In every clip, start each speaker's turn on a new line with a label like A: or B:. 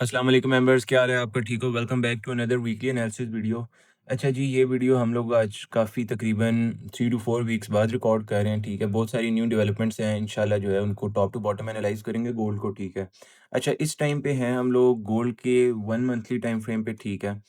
A: अस्सलाम वालेकुम मेंबर्स, क्या हाल है आपका? ठीक हो? Welcome back to another weekly analysis video. अच्छा जी, ये वीडियो हम लोग आज काफ़ी तकरीबन 3 टू 4 वीक्स बाद रिकॉर्ड कर रहे हैं, ठीक है? बहुत सारी न्यू डेवलपमेंट्स हैं, इंशाल्लाह जो है उनको टॉप टू बॉटम एनालाइज़ करेंगे गोल्ड को, ठीक है? अच्छा, इस टाइम पे हैं हम लोग गोल्ड के 1 मंथली टाइम फ्रेम पे, ठीक है?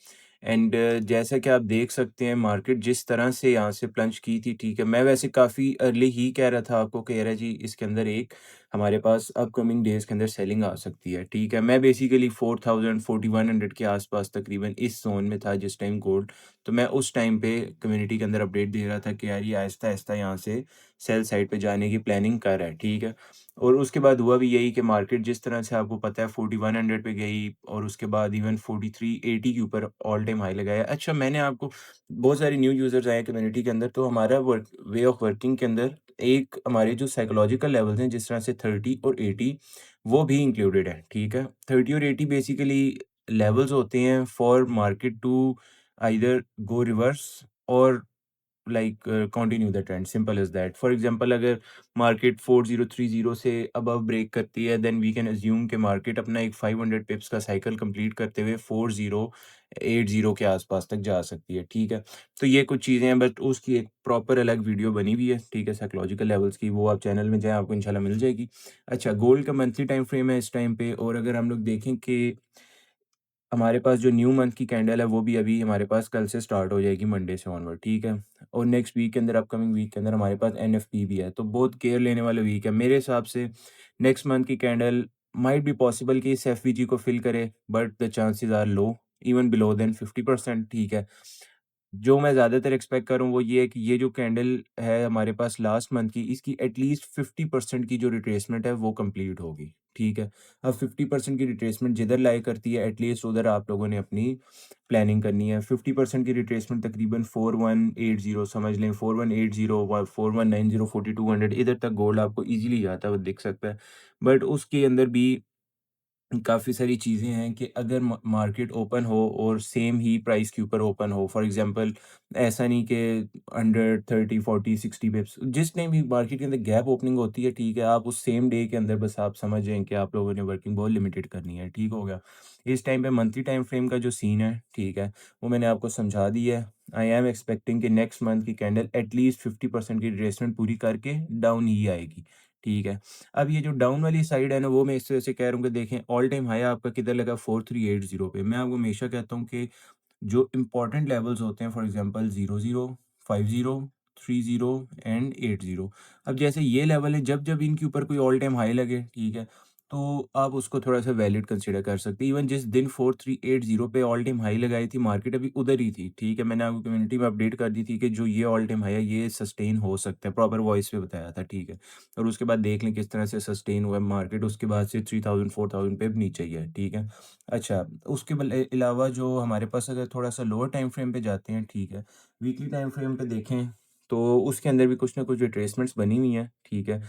A: एंड जैसा कि आप देख सकते हैं मार्केट जिस तरह से यहाँ से प्लंज की थी, ठीक है? मैं वैसे काफ़ी अर्ली ही कह रहा था आपको कि यार जी इसके अंदर एक हमारे पास अपकमिंग डेज़ के अंदर सेलिंग आ सकती है, ठीक है? मैं बेसिकली 4000 4100 के आस-पास तकरीबन इस ज़ोन में था जिस टाइम गोल्ड, तो मैं उस टाइम पे कम्युनिटी के अंदर अपडेट दे रहा था कि यार ये आहिस्ता-आहिस्ता यहाँ से सेल साइड पे जाने की प्लानिंग कर रहा है, ठीक है? और उसके बाद हुआ भी यही कि मार्केट जिस तरह से आपको पता है 4100 पे गई और उसके बाद इवन 4380 के ऊपर ऑल टाइम हाई लगाया। अच्छा, मैंने आपको बहुत सारे न्यू यूज़र्स आए कम्युनिटी के अंदर, तो हमारा वर्क वे ऑफ वर्किंग के अंदर एक हमारे जो साइकोलॉजिकल लेवल्स हैं जिस तरह से 30 और 80 वो भी इंक्लूडेड है, ठीक है? 30 और 80 बेसिकली लेवल्स होते हैं for market to either go reverse और like continue the trend, simple as that. For example अगर मार्केट 4030 से अबव ब्रेक करती है देन वी कैन अस्यूम कि मार्केट अपना एक 500 पिप्स का साइकिल कंप्लीट करते हुए 4080 के आस-पास तक जा सकती है, ठीक है? तो ये कुछ चीज़ें हैं, बट उसकी एक प्रॉपर अलग वीडियो बनी हुई है, ठीक है? साइकोलॉजिकल लेवल्स की, वो आप चैनल में जाएँ आपको इंशाल्लाह मिल जाएगी। अच्छा, गोल्ड का मंथली टाइम फ्रेम है इस टाइम पे, और अगर हम लोग देखें कि हमारे पास जो न्यू मंथ की कैंडल है वो भी अभी हमारे पास कल से स्टार्ट हो जाएगी, मंडे से ऑनवर्ड, ठीक है? और नेक्स्ट वीक के अंदर अपकमिंग वीक के अंदर हमारे पास एनएफपी भी है, तो बहुत केयर लेने वाला वीक है। मेरे हिसाब से नेक्स्ट मंथ की कैंडल माइट बी पॉसिबल कि इस एफवीजी को फिल करे, but the chances are low, even below then 50%, ठीक है? जो मैं ज़्यादातर एक्सपेक्ट कर रहा हूँ वो ये है कि ये जो कैंडल है हमारे पास लास्ट मंथ की, इसकी एटलीस्ट 50% की जो रिट्रेसमेंट है वो कंप्लीट होगी, ठीक है? अब 50% की रिट्रेसमेंट जिधर लाई करती है एटलीस्ट उधर आप लोगों ने अपनी प्लानिंग करनी है। 50% की रिट्रेसमेंट तकरीबन 4180 समझ लें, 4180 व 4190 4200 इधर तक गोल्ड आपको ईज़िली जाता हुआ दिख सकता है। बट उसके अंदर भी काफ़ी सारी चीज़ें हैं कि अगर मार्केट ओपन हो और सेम ही प्राइस के ऊपर ओपन हो, फॉर एग्जांपल ऐसा नहीं कि 100 30 40 60 पिप्स जिस टाइम भी मार्केट के अंदर गैप ओपनिंग होती है, ठीक है? आप उस सेम डे के अंदर बस आप समझ जाएँ कि आप लोगों ने वर्किंग बहुत लिमिटेड करनी है, ठीक हो गया? इस टाइम पे मंथली टाइम फ्रेम का जो सीन है, ठीक है? वो मैंने आपको समझा दिया है। आई एम एक्सपेक्टिंग कि नेक्स्ट मंथ की कैंडल एटलीस्ट 50% की रिट्रेसमेंट पूरी करके डाउन ही आएगी, ठीक है? अब ये जो डाउन वाली साइड है ना, वो मैं इस वजह से कह रहा हूँ कि देखें ऑल टाइम हाई आपका किधर लगा 4380 पे। मैं आपको हमेशा कहता हूँ कि जो इम्पोर्टेंट लेवल्स होते हैं, फॉर एग्जांपल 00, 50, 30 एंड 80। अब जैसे ये लेवल है, जब-जब इनके ऊपर कोई ऑल टाइम हाई लगे, ठीक है? तो आप उसको थोड़ा-सा वैलिड कंसीडर कर सकते हैं। इवन जिस दिन 4380 पे ऑल टाइम हाई लगाई थी, मार्केट अभी उधर ही थी, ठीक है? मैंने आपको कम्युनिटी में अपडेट कर दी थी कि जो ये ऑल टाइम हाई है, ये सस्टेन हो सकता है, प्रॉपर वॉइस पे बताया था, ठीक है? और उसके बाद देख लें किस तरह से सस्टेन हुआ है मार्केट, उसके बाद से 3000 4000 पे भी नीचे ही है, ठीक है? अच्छा, उसके अलावा जो हमारे पास अगर थोड़ा-सा लोअर टाइम फ्रेम पे जाते हैं, ठीक है? वीकली टाइम फ्रेम पे देखें, तो उसके अंदर भी कुछ ना कुछ रिट्रेसमेंट्स बनी हुई हैं, ठीक है?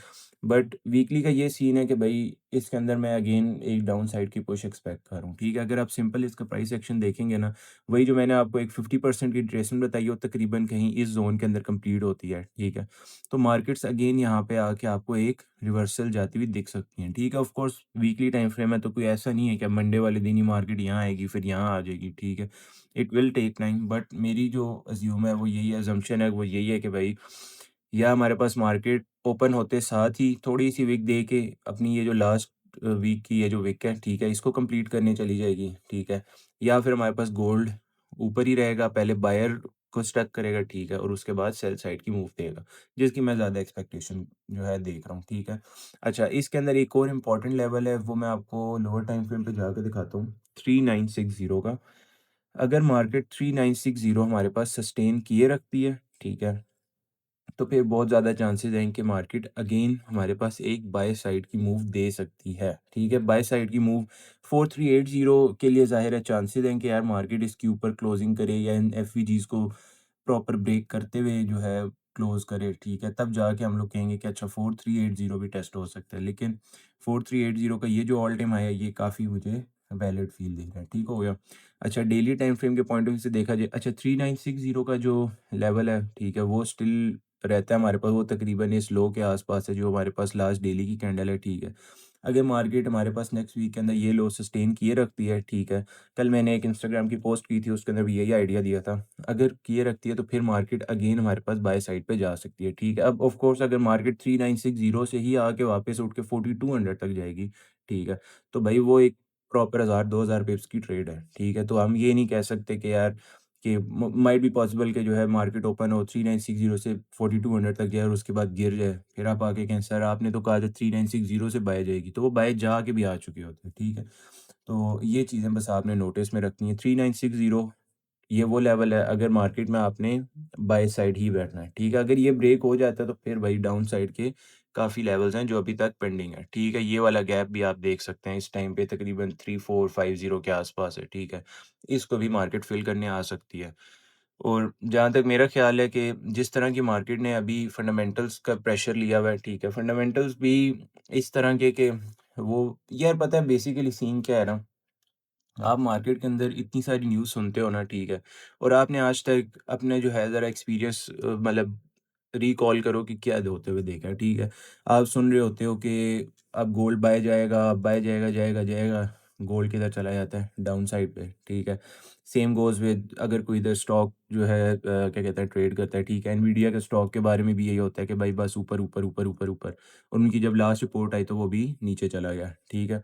A: बट वीकली का ये सीन है कि भई इसके अंदर मैं अगेन एक डाउन साइड की पुश एक्सपेक्ट कर रहा हूँ, ठीक है? अगर आप सिंपल इसका प्राइस एक्शन देखेंगे ना, वही जो मैंने आपको एक 50% की रिट्रेसमेंट बताई है, वो तकरीबन कहीं इस ज़ोन के अंदर कंप्लीट होती है, ठीक है? तो मार्केट्स अगेन यहाँ पे आके आपको एक रिवर्सल जाती हुई दिख सकती हैं, ठीक है? Of course weekly time frame है तो कोई ऐसा नहीं है कि मंडे वाले दिन ही मार्केट यहाँ आएगी फिर यहाँ आ जाएगी, ठीक है? It will take time, but मेरी जो अज़्यूम है वो यही है, अज़म्पशन है वो यही है कि भाई या हमारे पास मार्केट ओपन होते साथ ही थोड़ी-सी विक दे के अपनी ये जो लास्ट वीक की ये जो विक है, ठीक है? इसको कंप्लीट करने चली जाएगी, ठीक है? या फिर हमारे पास गोल्ड ऊपर ही रहेगा, पहले बायर को स्टक करेगा, ठीक है? और उसके बाद सेल साइड की मूव देगा, जिसकी मैं ज़्यादा एक्सपेक्टेशन जो है देख रहा हूँ, ठीक है? अच्छा, इसके अंदर एक और इम्पोर्टेंट लेवल है, वो मैं आपको लोअर टाइम फ्रेम पे जाके दिखाता हूँ, 3960 का। अगर मार्केट 3960 हमारे पास सस्टेन किए रखती है, ठीक है? तो फिर बहुत ज़्यादा चांसेस हैं कि मार्केट अगेन हमारे पास एक बाय साइड की मूव दे सकती है, ठीक है? बाय साइड की मूव 4380 के लिए ज़ाहिर है चांसेस हैं कि यार मार्केट इसके ऊपर क्लोजिंग करे या इन एफवीजीज़ को प्रॉपर ब्रेक करते हुए जो है क्लोज़ करे, ठीक है? तब जाके हम लोग कहेंगे कि अच्छा 4380 भी टेस्ट हो सकता है। लेकिन 4380 का ये जो ऑल टाइम हाई है, ये काफ़ी मुझे वैलिड फ़ील दे रहा है, ठीक हो गया? अच्छा, डेली टाइम फ्रेम के पॉइंट ऑफ व्यू से देखा जाए, अच्छा 3960 का जो लेवल है, ठीक है? वो स्टिल रहता है हमारे पास, वो तकरीबन इस लो के आस-पास है जो हमारे पास लास्ट डेली की कैंडल है, ठीक है? अगर मार्केट हमारे पास नेक्स्ट वीक के अंदर ये लो सस्टेन किए रखती है, ठीक है। कल मैंने एक इंस्टाग्राम की पोस्ट की थी, उसके अंदर भी यही आइडिया दिया था। अगर किए रखती है तो फिर मार्केट अगेन हमारे पास बाय साइड पे जा सकती है, ठीक है। अब ऑफ कोर्स अगर मार्केट 3960 से ही आके वापस उठ के 4200 तक जाएगी, ठीक है, तो भाई वो एक प्रॉपर 1000-2000 पिप्स की ट्रेड है, ठीक है। तो हम ये नहीं कह सकते कि यार कि माइट बी पॉसिबल कि जो है मार्केट ओपन हो 3960 से 4200 तक जाए और उसके बाद गिर जाए। फिर आप आके कहें सर आपने तो कहा था 3960 से बाय जाएगी, तो वो बाय जा के भी आ चुके होते हैं, ठीक है। तो ये चीज़ें बस आपने नोटिस में रखनी है। 3960 ये वो लेवल है अगर मार्केट में आपने बाय साइड ही बैठना है, ठीक है। अगर ये ब्रेक हो जाता है तो फिर भाई डाउन साइड के काफ़ी लेवल्स हैं जो अभी तक पेंडिंग है, ठीक है। ये वाला गैप भी आप देख सकते हैं इस टाइम पे तकरीबन 3450 के आसपास है, ठीक है। इसको भी मार्केट फिल करने आ सकती है। और जहाँ तक मेरा ख़्याल है कि जिस तरह की मार्केट ने अभी फंडामेंटल्स का प्रेशर लिया हुआ है, ठीक है। फंडामेंटल्स भी इस तरह के कि वो यार पता है बेसिकली सीन क्या है ना, आप मार्केट के अंदर इतनी सारी न्यूज़ सुनते हो ना, ठीक है, और आपने आज तक अपने जो है ज़रा एक्सपीरियंस मतलब रिकॉल करो कि क्या होते हुए देखा है, ठीक है। आप सुन रहे होते हो कि अब गोल्ड बाय जाएगा, जाएगा, जाएगा, गोल्ड किधर चला जाता है? डाउन साइड पे, ठीक है। सेम गोज़ विद अगर कोई इधर स्टॉक जो है क्या कहते हैं ट्रेड करता है, ठीक है। एनवीडिया के स्टॉक के बारे में भी यही होता है कि भाई बस ऊपर, ऊपर, ऊपर, ऊपर, ऊपर और उनकी जब लास्ट रिपोर्ट आई तो वो भी नीचे चला गया, ठीक है।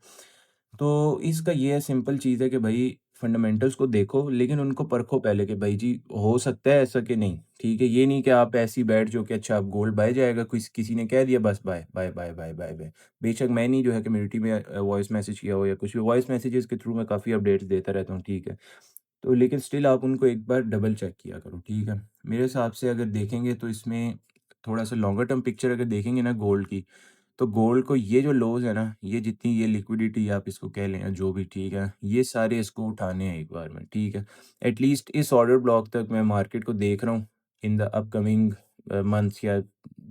A: तो इसका ये है सिंपल चीज़ है कि भई फंडामेंटल्स को देखो लेकिन उनको परखो पहले कि भाई जी हो सकता है ऐसा कि नहीं, ठीक है? ये नहीं कि आप ऐसे ही बैठ जाओ कि अच्छा अब गोल्ड बाय जाएगा, किसी ने कह दिया बस bye, bye, bye, bye, bye, bye. बेशक मैंने ही जो है कम्युनिटी में वॉइस मैसेज किया हो या कुछ भी वॉइस मैसेजेस के थ्रू मैं काफ़ी अपडेट्स देता रहता हूँ, ठीक है? तो लेकिन स्टिल आप उनको एक बार डबल चेक किया करो, ठीक है? मेरे हिसाब से अगर देखेंगे तो इसमें थोड़ा-सा लॉन्गर टर्म पिक्चर अगर देखेंगे ना गोल्ड की, तो गोल्ड को ये जो लोज़ है ना, ये जितनी ये लिक्विडिटी आप इसको कह लें या जो भी ठीक है, ये सारे इसको उठाने हैं एक बार में, ठीक है। एटलीस्ट इस ऑर्डर ब्लॉक तक मैं मार्केट को देख रहा हूँ इन द अपकमिंग मंथ्स या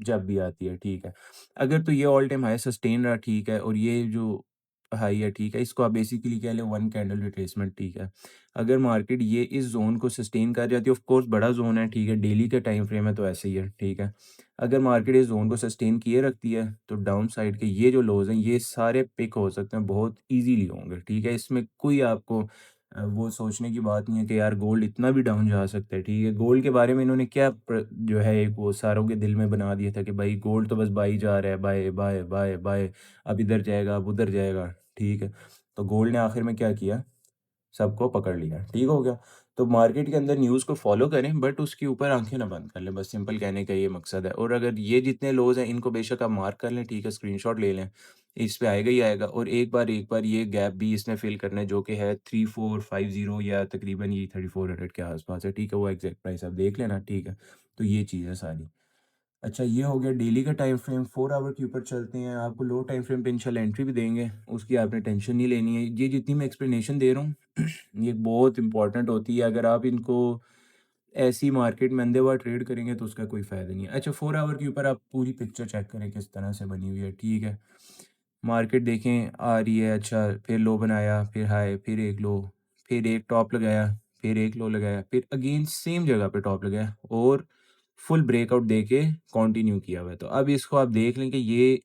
A: जब भी आती है, ठीक है। अगर तो ये ऑल टाइम हाई सस्टेन रहा, ठीक है, और ये जो हाई है, ठीक है, इसको आप बेसिकली कह लें वन कैंडल रिट्रेसमेंट, ठीक है। अगर मार्केट ये इस ज़ोन को सस्टेन कर जाती है, ऑफ कोर्स बड़ा ज़ोन है, ठीक है, डेली का टाइम फ्रेम है तो ऐसे ही है, ठीक है। अगर मार्केट इस ज़ोन को सस्टेन किए रखती है, तो डाउन साइड के ये जो लोज़ हैं, ये सारे पिक हो सकते हैं, बहुत ईज़िली होंगे, ठीक है? इसमें कोई आपको वो सोचने की बात नहीं है कि यार गोल्ड इतना भी डाउन जा सकता है, ठीक है? गोल्ड के बारे में इन्होंने क्या जो है एक वो सारों के दिल में बना दिया था कि भाई गोल्ड तो बस बाई जा रहा है, बाय, बाय, बाय, बाय, अब इधर जाएगा, अब उधर जाएगा, ठीक है? तो गोल्ड ने आखिर में क्या किया? सबको पकड़ लिया, ठीक हो गया। तो मार्केट के अंदर न्यूज़ को फ़ॉलो करें बट उसके ऊपर आँखें ना बंद कर लें, बस सिंपल कहने का ये मकसद है। और अगर ये जितने लोज़ हैं इनको बेशक आप मार्क कर लें, ठीक है, स्क्रीनशॉट ले लें, इस पे आएगा ही आएगा और एक बार ये गैप भी इसने फ़िल करना है जो कि है 3450 या तकरीबन ये 3400 के आस-पास है, ठीक है, वो एग्ज़ैक्ट प्राइस आप देख लेना, ठीक है। तो ये चीज़ है सारी। अच्छा ये हो गया डेली का टाइम फ्रेम, 4 आवर के ऊपर चलते हैं, आपको लो टाइम फ्रेम पे इंशाल्लाह एंट्री भी देंगे, उसकी आपने टेंशन नहीं लेनी है। ये जितनी मैं एक्सप्लेनेशन दे रहा हूँ ये बहुत इंपॉर्टेंट होती है, अगर आप इनको ऐसी मार्केट में अंधे ट्रेड करेंगे तो उसका कोई फ़ायदा नहीं है। अच्छा 4 आवर के ऊपर आप पूरी पिक्चर चेक करें किस तरह से बनी हुई है, ठीक है। मार्केट देखें आ रही है, अच्छा फिर लो बनाया, फिर हाई, फिर एक लो, फिर एक टॉप लगाया, फिर एक लो लगाया, फिर अगेन सेम जगह पे टॉप लगाया और फुल ब्रेकआउट देके कंटिन्यू किया हुआ है। तो अब इसको आप देख लें कि ये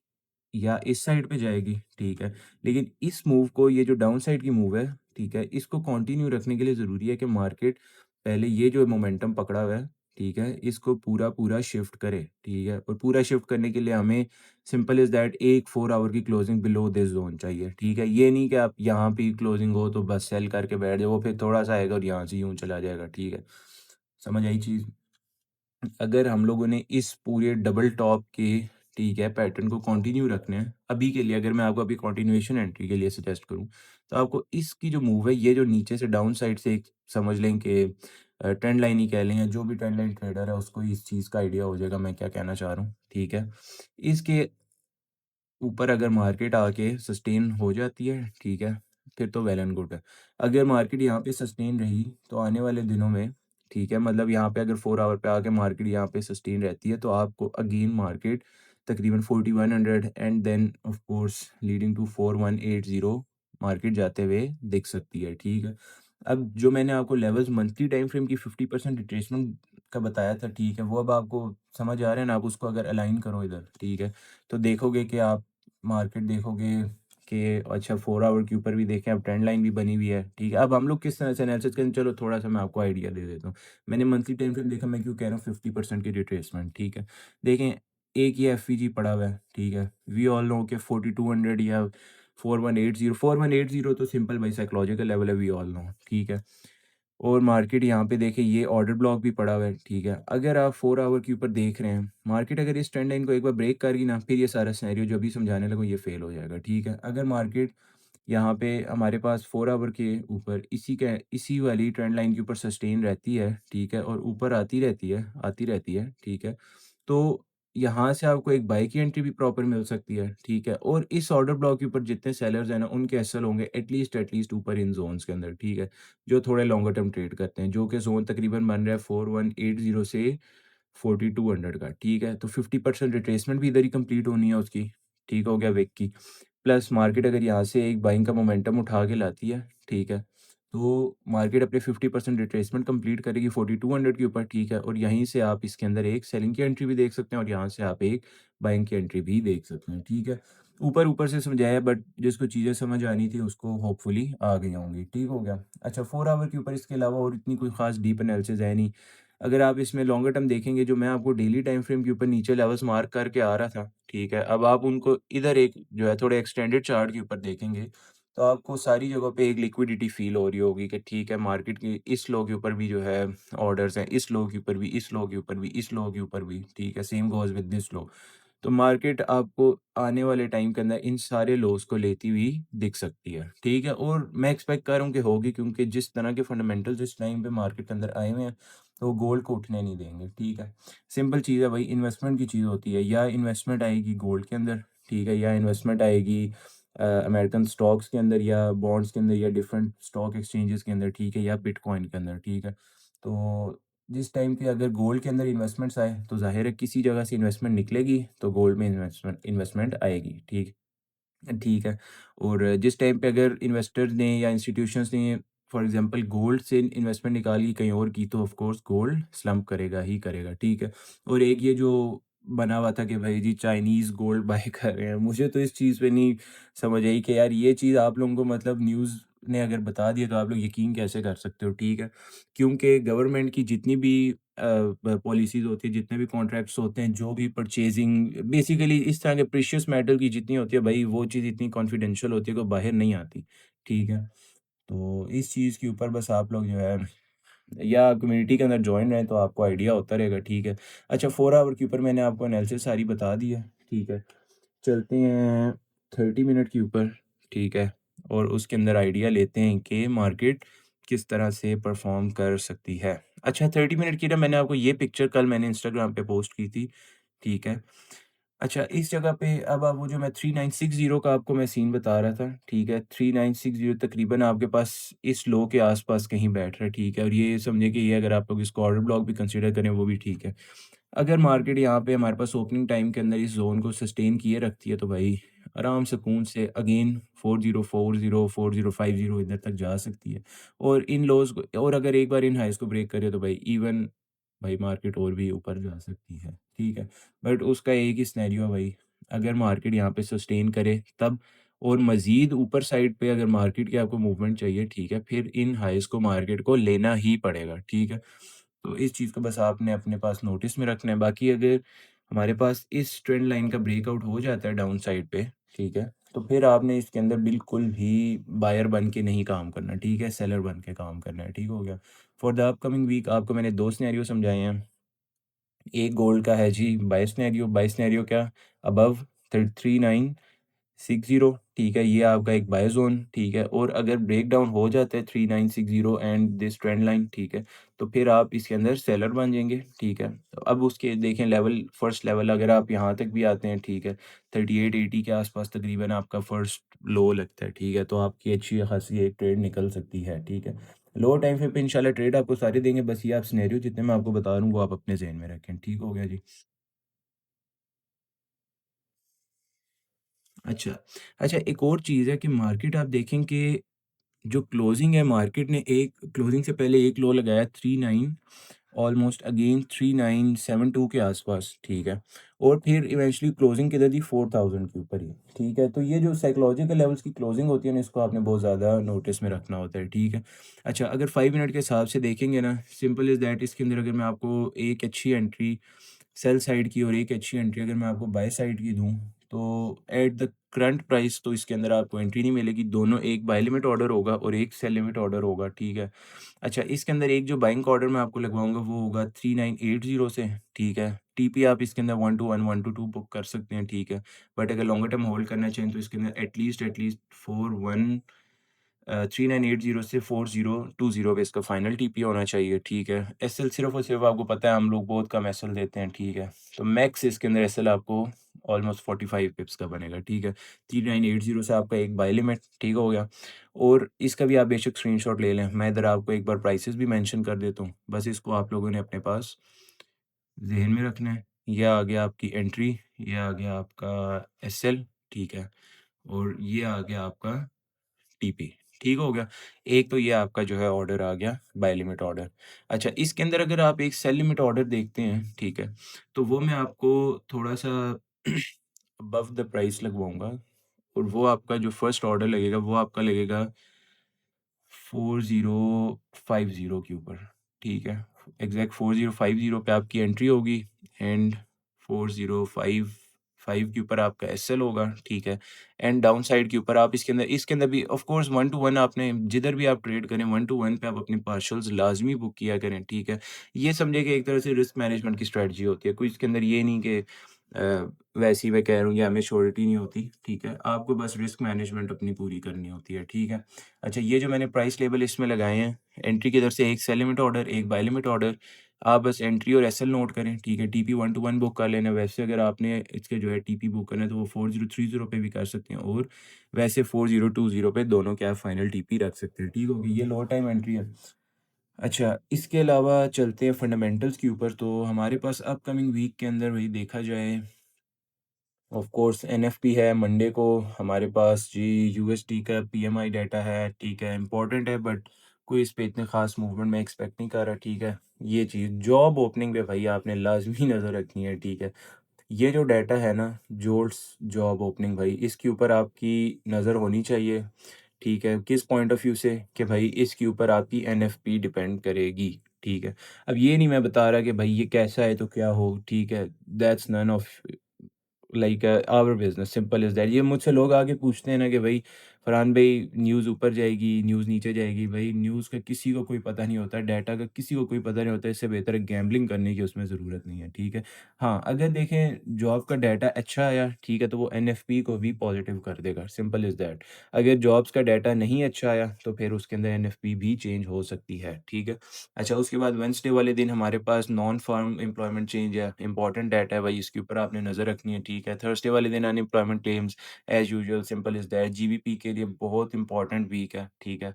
A: या इस साइड पे जाएगी, ठीक है। लेकिन इस मूव को ये जो डाउन साइड की मूव है, ठीक है, इसको कंटिन्यू रखने के लिए ज़रूरी है कि मार्केट पहले ये जो मोमेंटम पकड़ा हुआ है, ठीक है, इसको पूरा-पूरा शिफ्ट करे, ठीक है। और पूरा शिफ्ट करने के लिए हमें सिंपल इज़ दैट एक 4 आवर की क्लोजिंग बिलो दिस ज़ोन चाहिए, ठीक है। ये नहीं कि आप यहाँ पे क्लोजिंग हो तो बस सेल करके बैठ जाओ, वो फिर थोड़ा-सा आएगा और यहाँ से यूँ चला जाएगा, ठीक है। समझ आई चीज़? अगर हम लोगों ने इस पूरे डबल टॉप के, ठीक है, पैटर्न को कंटिन्यू रखना है, अभी के लिए अगर मैं आपको अभी कंटिन्यूएशन एंट्री के लिए सजेस्ट करूँ, तो आपको इसकी जो मूव है, ये जो नीचे से डाउन साइड से एक समझ लें कि ट्रेंड लाइन ही कह लें या जो भी ट्रेंड लाइन ट्रेडर है, उसको इस चीज़ का आइडिया हो जाएगा मैं क्या कहना चाह रहा हूँ, ठीक है। इसके ऊपर अगर मार्केट आके सस्टेन हो जाती है, ठीक है, फिर तो वेल एंड गुड है। अगर मार्केट यहाँ पे सस्टेन रही, तो आने वाले दिनों में, ठीक है, मतलब यहाँ पे अगर 4 आवर पे आके मार्केट यहाँ पे सस्टेन रहती है, तो आपको अगेन मार्केट तकरीबन 4100 and then of course leading to 4180 market जाते हुए दिख सकती है, ठीक है। अब जो मैंने आपको लेवल्स मंथली टाइम फ्रेम की 50% रिट्रेसमेंट का बताया था, ठीक है, वो अब आपको समझ आ रहा है ना, आप उसको अगर अलाइन करो इधर, ठीक है, तो देखोगे कि आप मार्केट देखोगे इसके अच्छा 4 आवर के ऊपर भी देखें, अब ट्रेंड लाइन भी बनी हुई है, ठीक है। अब हम लोग किस तरह से एनालिसिस करें, चलो थोड़ा-सा मैं आपको आइडिया दे देता हूँ। मैंने मंथली टाइम फ्रेम देखा, मैं क्यों कह रहा हूँ 50% की रिट्रेसमेंट, ठीक है। देखें, एक ये एफवीजी पड़ा हुआ है, ठीक है। वी ऑल नो कि 4200 या 4180 तो सिंपल भाई साइकोलॉजिकल लेवल है, वी ऑल नो, ठीक है। और मार्केट यहाँ पे देखें, ये ऑर्डर ब्लॉक भी पड़ा हुआ है, ठीक है। अगर आप 4 आवर के ऊपर देख रहे हैं, मार्केट अगर इस ट्रेंड लाइन को एक बार ब्रेक कर गई ना, फिर ये सारा सिनेरियो जो अभी समझाने लगूँ ये फेल हो जाएगा, ठीक है। अगर मार्केट यहाँ पे हमारे पास 4 आवर के ऊपर इसी वाली ट्रेंड लाइन के ऊपर सस्टेन रहती है, ठीक है, और ऊपर आती रहती है, ठीक है। तो यहाँ से आपको एक बाय की एंट्री भी प्रॉपर मिल सकती है, ठीक है। और इस ऑर्डर ब्लॉक के ऊपर जितने सेलर्स हैं ना, उनके एसएल होंगे एटलीस्ट ऊपर इन ज़ोन्स के अंदर, ठीक है। जो थोड़े लॉन्गर टर्म ट्रेड करते हैं, जो कि ज़ोन तकरीबन बन रहा है 4180 से 4200 का, ठीक है। तो 50% रिट्रेसमेंट भी इधर ही कंप्लीट होनी है उसकी, ठीक हो गया विक की। प्लस मार्केट अगर यहाँ से एक बाइंग का मोमेंटम उठा के लाती है, ठीक है, तो मार्केट अपने 50% रिट्रेसमेंट कंप्लीट करेगी 4200 के ऊपर, ठीक है। और यहीं से आप इसके अंदर एक सेलिंग की एंट्री भी देख सकते हैं और यहाँ से आप एक बाइंग की एंट्री भी देख सकते हैं, ठीक है। ऊपर-ऊपर से समझाया, बट जिसको चीज़ें समझ आनी थी उसको होपफुली आ गई होंगी, ठीक हो गया। अच्छा, 4 आवर के ऊपर इसके अलावा और इतनी कोई ख़ास डीप एनालिसिस है नहीं। अगर आप इसमें लॉन्गर टर्म देखेंगे, जो मैं आपको डेली टाइम फ्रेम के ऊपर नीचे लेवल्स मार्क करके आ रहा था, ठीक है। अब आप उनको इधर एक जो है थोड़े एक्सटेंडेड चार्ट के ऊपर देखेंगे, तो आपको सारी जगहों पे एक लिक्विडिटी फ़ील हो रही होगी कि ठीक है, मार्केट की इस लो के ऊपर भी जो है ऑर्डर्स हैं, इस लो के ऊपर भी, इस लो के ऊपर भी, इस लो के ऊपर भी, ठीक है। Same goes with this low. तो मार्केट आपको आने वाले टाइम के अंदर इन सारे लोज़ को लेती हुई दिख सकती है, ठीक है। और मैं एक्सपेक्ट कर रहा हूँ कि होगी, क्योंकि जिस तरह के फंडामेंटल्स इस टाइम पे मार्केट के अंदर आए हुए हैं, तो गोल्ड को उठने नहीं देंगे, ठीक है। सिंपल चीज़ है भाई, इन्वेस्टमेंट की चीज़ होती है, या इन्वेस्टमेंट आएगी गोल्ड के अंदर, ठीक है, या इन्वेस्टमेंट आएगी अमेरिकन स्टॉक्स के अंदर या बॉन्ड्स के अंदर या डिफरेंट स्टॉक एक्सचेंजेस के अंदर, ठीक है, या बिटकॉइन के अंदर, ठीक है। तो जिस टाइम पे अगर गोल्ड के अंदर इन्वेस्टमेंट्स आए, तो ज़ाहिर है किसी जगह से इन्वेस्टमेंट निकलेगी, तो गोल्ड में इन्वेस्टमेंट इन्वेस्टमेंट आएगी, ठीक है। और जिस टाइम पे अगर इन्वेस्टर्स ने या इंस्टीट्यूशंस ने फॉर एग्जांपल गोल्ड से इन्वेस्टमेंट निकाली कहीं और की, तो ऑफ कोर्स गोल्ड स्लम्प करेगा ही करेगा, ठीक है। और एक ये जो बना हुआ था कि भाई जी चाइनीज़ गोल्ड बाय कर रहे हैं, मुझे तो इस चीज़ पे नहीं समझ आई कि यार ये चीज़ आप लोगों को मतलब न्यूज़ ने अगर बता दिया तो आप लोग यकीन कैसे कर सकते हो, ठीक है। क्योंकि गवर्नमेंट की जितनी भी पॉलिसीज़ होती है, जितने भी कॉन्ट्रैक्ट्स होते हैं, जो भी परचेज़िंग बेसिकली इस तरह के प्रीशियस मेटल की जितनी होती है भाई, वो चीज़ इतनी कॉन्फिडेंशियल होती है कि बाहर नहीं आती, ठीक है। तो इस चीज़ के ऊपर बस आप लोग जो है या कम्युनिटी के अंदर जॉइन रहें, तो आपको आइडिया होता रहेगा, ठीक है। अच्छा, 4 आवर के ऊपर मैंने आपको एनालिसिस सारी बता दी है, ठीक है। चलते हैं 30 मिनट के ऊपर, ठीक है, और उसके अंदर आइडिया लेते हैं कि मार्केट किस तरह से परफ़ॉर्म कर सकती है। अच्छा, 30 मिनट की ना मैंने आपको ये पिक्चर कल मैंने इंस्टाग्राम पे पोस्ट की थी, ठीक है। अच्छा, इस जगह पे अब आप वो जो मैं 3960 का आपको मैं सीन बता रहा था, ठीक है, 3960 तकरीबन आपके पास इस लो के आस-पास कहीं बैठ रहा है, ठीक है, और ये समझिए कि ये अगर आप लोग इसको ऑर्डर ब्लॉक भी कंसीडर करें, वो भी ठीक है। अगर मार्केट यहाँ पे हमारे पास ओपनिंग टाइम के अंदर इस ज़ोन को सस्टेन किए रखती है, तो भाई आराम सुकून से अगेन 4040, 4050 इधर तक जा सकती है। और इन लोज़ को, और अगर एक बार इन हाइज़ को ब्रेक करे, तो भाई इवन भाई मार्केट और भी ऊपर जा सकती है, ठीक है। बट उसका एक ही सिनेरियो है भाई, अगर मार्केट यहाँ पे सस्टेन करे तब, और मज़ीद ऊपर साइड पे अगर मार्केट की आपको मूवमेंट चाहिए, ठीक है, फिर इन हाइज़ को मार्केट को लेना ही पड़ेगा, ठीक है। तो इस चीज़ को बस आपने अपने पास नोटिस में रखना है। बाकी अगर हमारे पास इस ट्रेंड लाइन का ब्रेकआउट हो जाता है डाउन साइड पे, ठीक है, तो फिर आपने इसके अंदर बिल्कुल भी बायर बन के नहीं काम करना, ठीक है, सेलर बन के काम करना है, ठीक हो गया। फॉर द अपकमिंग वीक आपको मैंने 2 सिनेरियो समझाए हैं। एक गोल्ड का है जी बाय सिनेरियो क्या, अबव 3960, ठीक है, ये आपका एक बाय ज़ोन, ठीक है। और अगर ब्रेकडाउन हो जाता है 3960 एंड दिस ट्रेंड लाइन, ठीक है, तो फिर आप इसके अंदर सेलर बन जाएँगे, ठीक है। तो अब उसके देखें लेवल, फर्स्ट लेवल अगर आप यहाँ तक भी आते हैं, ठीक है, 3880 के आस-पास तकरीबन आपका फर्स्ट लो लगता है, ठीक है, तो आपकी अच्छी खासी एक ट्रेड निकल सकती है, ठीक है। लोअर टाइम फ्रेम पे इंशाल्लाह ट्रेड आपको सारे देंगे, बस ये आप सिनेरियो जितने मैं आपको बता रहा हूँ, वो आप अपने ज़हन में रखें, ठीक हो गया जी। अच्छा, अच्छा, एक और चीज़ है कि मार्केट आप देखें कि जो क्लोजिंग है, मार्केट ने एक क्लोजिंग से पहले एक लो लगाया ऑलमोस्ट अगेन 3972 के आसपास, ठीक है। और फिर इवेंचुअली क्लोजिंग किधर थी, 4000 के ऊपर ही, ठीक है। तो ये जो साइकोलॉजिकल लेवल्स की क्लोजिंग होती है ना, इसको आपने बहुत ज़्यादा नोटिस में रखना होता है, ठीक है। अच्छा, अगर 5 मिनट के हिसाब से देखेंगे ना, सिंपल इज़ दैट, इसके अंदर अगर मैं आपको एक अच्छी एंट्री सेल साइड की और एक अच्छी एंट्री अगर मैं आपको बाय साइड की दूँ, तो एट द करंट प्राइस तो इसके अंदर आपको एंट्री नहीं मिलेगी। दोनों, एक बाय लिमिट ऑर्डर होगा और एक सेल लिमिट ऑर्डर होगा, ठीक है। अच्छा, इसके अंदर एक जो बाइंग का ऑर्डर मैं आपको लगवाऊँगा वो होगा 3980 से, ठीक है। टीपी आप इसके अंदर 1 to 1, 1 to 2 बुक कर सकते हैं, ठीक है। बट अगर लॉन्गर टर्म होल्ड करना चाहें तो इसके अंदर एटलीस्ट 3980 से 4020 पे इसका फाइनल टीपी होना चाहिए, ठीक है। एसएल सिर्फ़ और सिर्फ़ आपको पता है हम लोग बहुत कम एसएल देते हैं, ठीक है। तो मैक्स इसके अंदर एसएल आपको ऑलमोस्ट 45 पिप्स का बनेगा, ठीक है। 3980 से आपका एक बाय लिमिट, ठीक हो गया। और इसका भी आप बेशक स्क्रीनशॉट ले लें। मैं इधर आपको एक बार प्राइसेज़ भी मेंशन कर देता हूँ। बस इसको आप लोगों ने अपने पास ज़हन में रखना है। ये आ गया आपकी एंट्री, ये आ गया आपका एसएल, ठीक है। और ये आ गया आपका टीपी, ठीक हो गया। एक तो ये आपका जो है ऑर्डर आ गया, बाय लिमिट ऑर्डर। अच्छा, इसके अंदर अगर आप एक सेल लिमिट ऑर्डर देखते हैं, ठीक है, तो वो मैं आपको थोड़ा-सा अबव द प्राइस लगवाऊँगा और वो आपका जो फर्स्ट ऑर्डर लगेगा, वो आपका लगेगा 4050 के ऊपर, ठीक है। एग्ज़ैक्ट 4050 पे आपकी एंट्री होगी एंड 4055 के ऊपर आपका एसएल होगा, ठीक है। एंड डाउन साइड के ऊपर आप इसके अंदर भी ऑफ कोर्स 1 टू 1 आपने जिधर भी आप ट्रेड करें 1 टू 1 पे आप अपनी पार्शियल्स लाज़मी बुक किया करें, ठीक है। ये समझिए कि एक तरह से रिस्क मैनेजमेंट की स्ट्रैटेजी होती है। कोई इसके अंदर ये नहीं कि वैसे ही मैं कह रहा हूँ या हमें श्योरिटी नहीं होती, ठीक है। आपको बस रिस्क मैनेजमेंट अपनी पूरी करनी होती है, ठीक है। अच्छा, ये जो मैंने प्राइस लेबल इसमें लगाए हैं, एंट्री की इधर से एक सेल लिमिट ऑर्डर, एक बाय लिमिट ऑर्डर। आप बस एंट्री और एसएल नोट करें, ठीक है। टीपी 1 टू 1 बुक कर लेना। वैसे अगर आपने इसके जो है टीपी बुक करना है तो वो 4030 पे भी कर सकते हैं और वैसे 4020 पे दोनों के आप फाइनल टीपी रख सकते हैं, ठीक हो गई। ये लो टाइम एंट्री है। अच्छा, इसके अलावा चलते हैं फंडामेंटल्स के ऊपर। तो हमारे पास अपकमिंग वीक के अंदर वही देखा जाए, ऑफ कोर्स एनएफपी है मंडे को हमारे पास जी। यूएसडी का पीएमआई डाटा है, ठीक है, इंपॉर्टेंट है बट कोई इस पे इतने खास मूवमेंट मैं एक्सपेक्ट नहीं कर रहा, ठीक है। ये चीज़ जॉब ओपनिंग पे भाई आपने लाजमी नज़र रखनी है, ठीक है। ये जो डाटा है ना, जोल्स जॉब ओपनिंग, भाई इसके ऊपर आपकी नज़र होनी चाहिए, ठीक है। किस पॉइंट ऑफ व्यू से कि भाई इसके ऊपर आपकी एनएफपी डिपेंड करेगी, ठीक है। अब ये नहीं मैं बता रहा कि भाई ये कैसा है तो क्या हो, ठीक है। That's none of like our business, simple is that. ये मुझसे लोग आके पूछते हैं ना कि भाई फरहान भाई न्यूज़ ऊपर जाएगी, न्यूज़ नीचे जाएगी। भाई न्यूज़ का किसी को कोई पता नहीं होता, डाटा का किसी को कोई पता नहीं होता। इससे बेहतर है गैम्बलिंग करने की उसमें ज़रूरत नहीं है, ठीक है। हाँ, अगर देखें जॉब का डाटा अच्छा आया, ठीक है, तो वो एनएफपी को भी पॉजिटिव कर देगा, सिंपल इज़ दैट। अगर जॉब्स का डाटा नहीं अच्छा आया तो फिर उसके अंदर एनएफपी भी चेंज हो सकती है, ठीक है। अच्छा, उसके बाद वेडनेसडे वाले दिन हमारे पास नॉन फार्म एम्प्लॉयमेंट चेंज है, इंपॉर्टेंट डाटा है भाई, इसके ऊपर आपने नज़र रखनी है, ठीक है। थर्सडे वाले दिन unemployment claims as usual, simple is that. GBP के लिए बहुत इंपॉर्टेंट वीक है, ठीक है।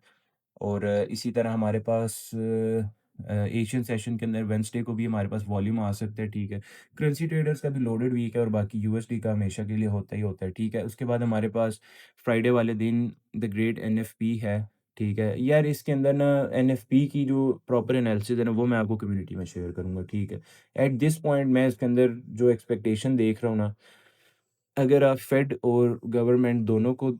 A: और इसी तरह हमारे पास एशियन सेशन के अंदर वेडनेसडे को भी हमारे पास वॉल्यूम आ सकता है, ठीक है। करेंसी ट्रेडर्स का भी लोडेड वीक है और बाकी यूएसडी का हमेशा के लिए होता ही होता है, ठीक है। उसके बाद हमारे पास फ्राइडे वाले दिन द ग्रेट एनएफपी है, ठीक है। यार इसके अंदर ना एनएफपी की जो प्रॉपर एनालिसिस है ना वो मैं आपको कम्युनिटी में शेयर करूँगा, ठीक है। एट दिस पॉइंट मैं इसके अंदर जो एक्सपेक्टेशन देख रहा हूँ ना, अगर आप फेड और गवर्नमेंट दोनों को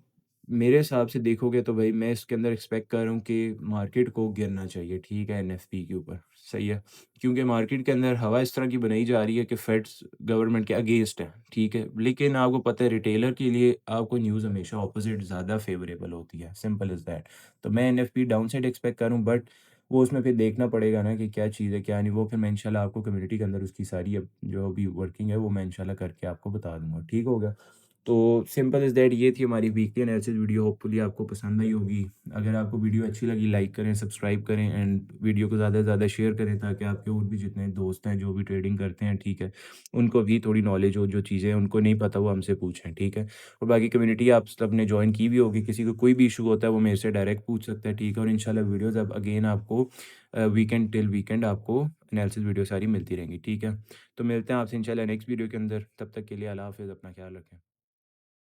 A: मेरे हिसाब से देखोगे तो भाई मैं इसके अंदर एक्सपेक्ट कर रहा हूँ कि मार्केट को गिरना चाहिए, ठीक है, एनएफपी के ऊपर, सही है। क्योंकि मार्केट के अंदर हवा इस तरह की बनाई जा रही है कि फेड्स गवर्नमेंट के अगेंस्ट है, ठीक है। लेकिन आपको पता है रिटेलर के लिए आपको न्यूज़ हमेशा ऑपोजिट ज़्यादा फेवरेबल होती है, सिंपल इज़ दैट। तो मैं एनएफपी डाउन साइड एक्सपेक्ट कर रहा हूँ बट वो उसमें फिर देखना पड़ेगा ना कि क्या चीज़ है क्या नहीं। वो फिर मैं इंशाल्लाह आपको कम्युनिटी के अंदर उसकी सारी अब जो भी वर्किंग है वो मैं इंशाल्लाह करके आपको बता दूंगा, ठीक होगा। तो सिंपल इज़ दैट, ये थी हमारी वीकली एनालिसिस वीडियो। होपफुली आपको पसंद आई होगी। अगर आपको वीडियो अच्छी लगी लाइक करें, सब्सक्राइब करें एंड वीडियो को ज़्यादा से ज़्यादा शेयर करें ताकि आपके और भी जितने दोस्त हैं जो भी ट्रेडिंग करते हैं, ठीक है, उनको भी थोड़ी नॉलेज हो। जो चीज़ें उनको नहीं पता वो हमसे पूछें, ठीक है। और बाकी कम्युनिटी आप सब ने ज्वाइन की भी होगी। किसी को कोई भी इशू होता है वो मेरे से डायरेक्ट पूछ सकता है, ठीक है। और इंशाल्लाह वीडियोज़ अब अगेन आपको वीकेंड टिल वीकेंड आपको एनालिसिस वीडियो सारी मिलती रहेंगी, ठीक है। तो मिलते हैं आपसे इंशाल्लाह नेक्स्ट वीडियो के अंदर। तब तक के लिए अल्लाह हाफ़िज़, अपना ख्याल रखें।